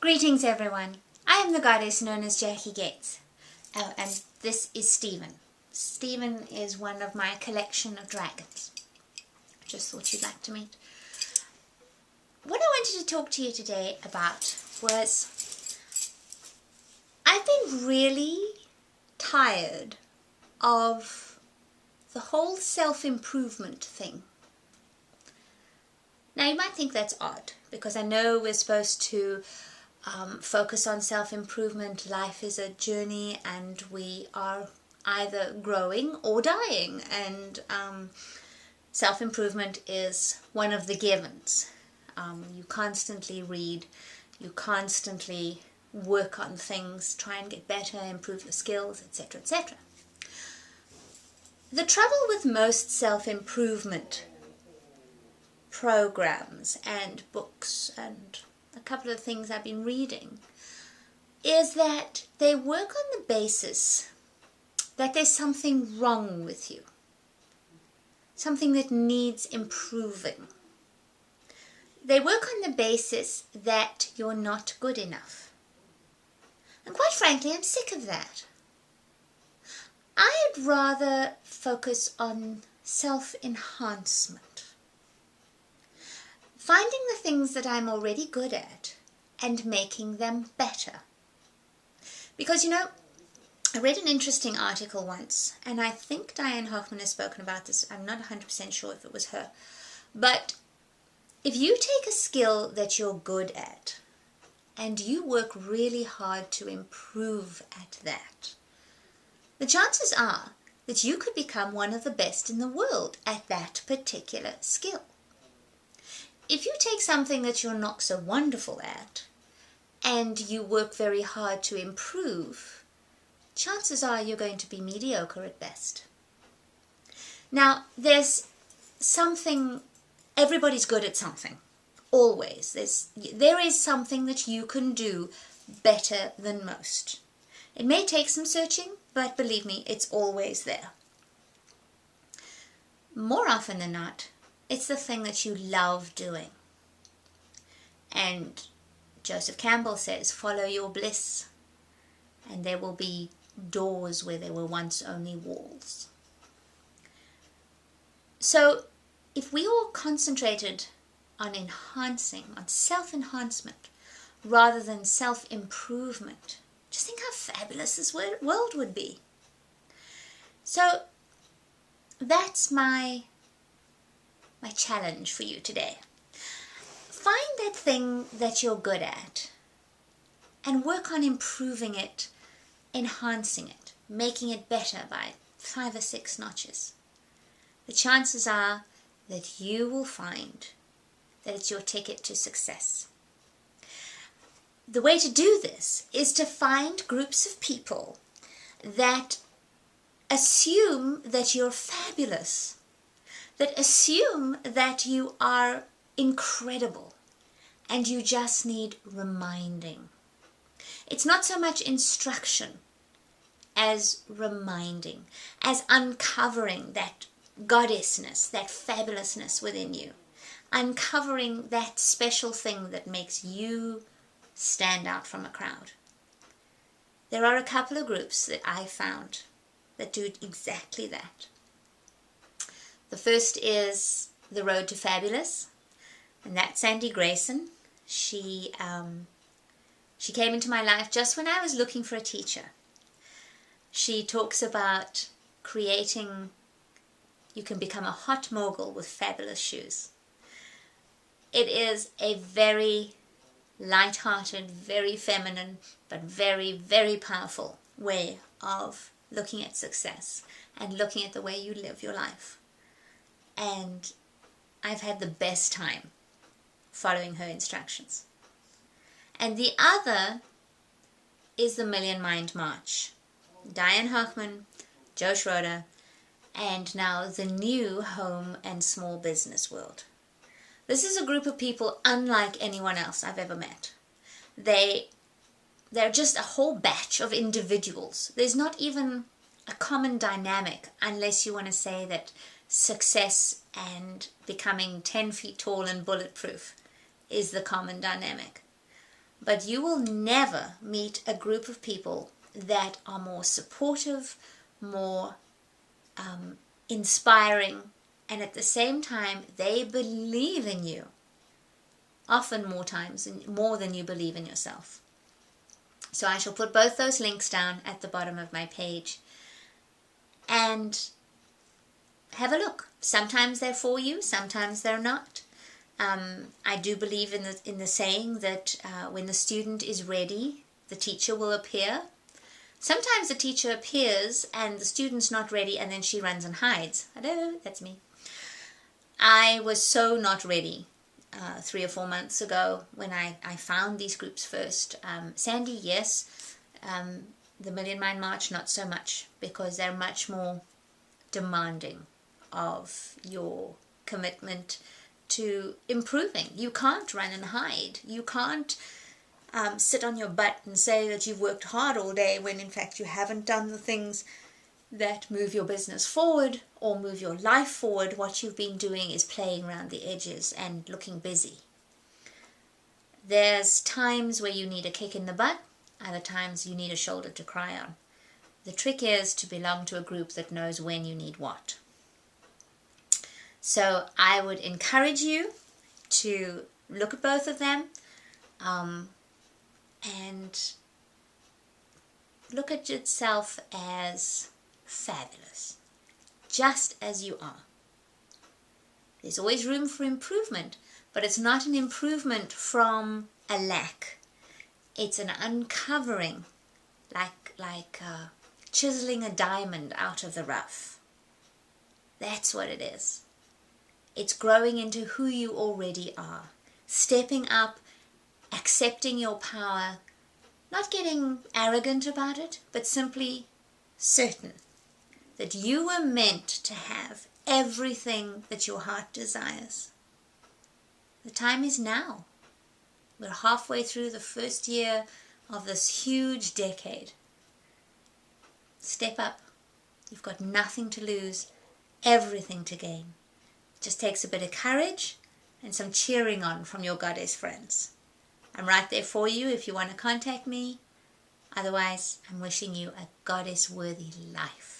Greetings everyone, I am the goddess known as Jackie Gates. Oh, and this is Stephen. Stephen is one of my collection of dragons. Just thought you'd like to meet. What I wanted to talk to you today about was I've been really tired of the whole self-improvement thing. Now you might think that's odd because I know we're supposed to focus on self-improvement. Life is a journey and we are either growing or dying, and self-improvement is one of the givens. You constantly read, you constantly work on things, try and get better, improve your skills, etc., etc. The trouble with most self-improvement programs and books and a couple of things I've been reading is that they work on the basis that there's something wrong with you, something that needs improving. They work on the basis that you're not good enough. And quite frankly, I'm sick of that. I'd rather focus on self-enhancement. Finding the things that I'm already good at and making them better. Because, you know, I read an interesting article once, and I think Diane Hoffman has spoken about this. I'm not 100% sure if it was her. But if you take a skill that you're good at and you work really hard to improve at that, the chances are that you could become one of the best in the world at that particular skill. If you take something that you're not so wonderful at and you work very hard to improve, chances are you're going to be mediocre at best. Now, there's something, everybody's good at something, always. There is something that you can do better than most. It may take some searching, but believe me, it's always there. More often than not, it's the thing that you love doing. And Joseph Campbell says, follow your bliss, and there will be doors where there were once only walls. So if we all concentrated on enhancing, on self-enhancement, rather than self-improvement, just think how fabulous this world would be. So that's my challenge for you today. Find that thing that you're good at and work on improving it, enhancing it, making it better by 5 or 6 notches. The chances are that you will find that it's your ticket to success. The way to do this is to find groups of people that assume that you're fabulous, that assume that you are incredible and you just need reminding. It's not so much instruction as reminding, as uncovering that goddessness, that fabulousness within you, uncovering that special thing that makes you stand out from a crowd. There are a couple of groups that I found that do exactly that. The first is The Road to Fabulous, and that's Sandy Grayson. She came into my life just when I was looking for a teacher. She talks about creating, you can become a hot mogul with fabulous shoes. It is a very light-hearted, very feminine, but very, very powerful way of looking at success and looking at the way you live your life. And I've had the best time following her instructions. And the other is the Million Mind March. Diane Hoffman, Joe Schroeder, and now the new Home and Small Business World. This is a group of people unlike anyone else I've ever met. They're just a whole batch of individuals. There's not even a common dynamic unless you want to say that success and becoming 10 feet tall and bulletproof is the common dynamic. but you will never meet a group of people that are more supportive, more inspiring, and at the same time they believe in you, often more than you believe in yourself. So I shall put both those links down at the bottom of my page, and have a look. Sometimes they're for you, sometimes they're not. I do believe in the saying that when the student is ready, the teacher will appear. Sometimes the teacher appears and the student's not ready, and then she runs and hides. Hello, that's me. I was so not ready 3 or 4 months ago when I found these groups first. Sandy, yes. The Million Mind March, not so much, because they're much more demanding of your commitment to improving. You can't run and hide. You can't sit on your butt and say that you've worked hard all day when in fact you haven't done the things that move your business forward or move your life forward. What you've been doing is playing around the edges and looking busy. There's times where you need a kick in the butt, other times you need a shoulder to cry on. The trick is to belong to a group that knows when you need what. So I would encourage you to look at both of them and look at yourself as fabulous, just as you are. There's always room for improvement, but it's not an improvement from a lack. It's an uncovering, like chiseling a diamond out of the rough. That's what it is. It's growing into who you already are, stepping up, accepting your power, not getting arrogant about it, but simply certain that you were meant to have everything that your heart desires. The time is now. We're halfway through the first year of this huge decade. Step up. You've got nothing to lose, everything to gain. It just takes a bit of courage and some cheering on from your goddess friends. I'm right there for you if you want to contact me. Otherwise, I'm wishing you a goddess-worthy life.